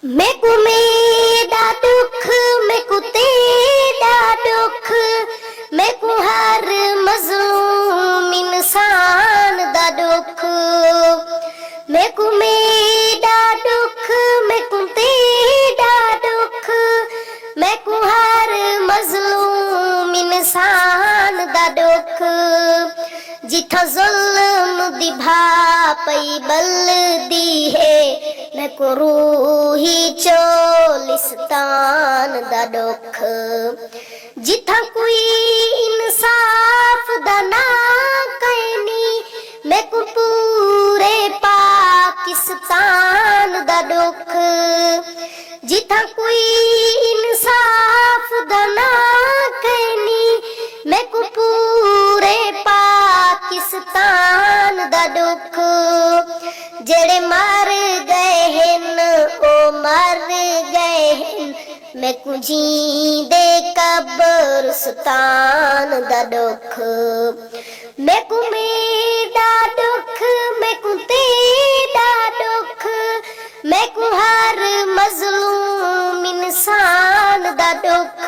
मैकू मेरा दुख मैकू तेरा दुख मैकू हर मज़लूम इंसान दा दुख मैकू मेरा दुख मैकू तेरा दुख मैकू हर मज़लूम इंसान दा दुख जिथा जुल्म दी भा पई बलदी है मैकू रूही चोलिस्तान दा दुख जिथा कोई इंसाफ दा ना कैनी मैकू पूरे पाकिस्तान दा दुख जिथा कोई इंसाफ दा ना कैनी मैकू पूरे पाकिस्तान दा दुख जेड़े मर गए हैं ओ मर गए हैं मैकू जींदे कब्रिस्तान दा दुख मैकू मेरा दुख मैकू तेरा दुख मैकू हर मज़लूम इंसान दा दुख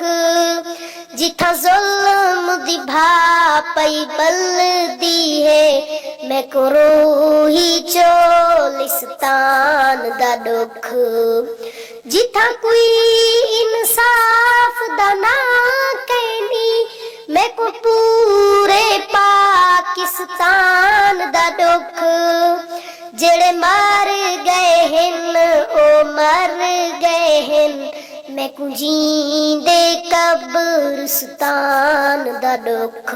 जिथा जुल्म दी भा पई बलदी है मैकू रूही चोलिस्तान दा दुख जिथा कोई इंसाफ दा ना कैनी मैकू पूरे पाकिस्तान दा दुख जेड़े मर गए हैं ओ मर गए हैं मैकू जींदे कब्रिस्तान दा दुख।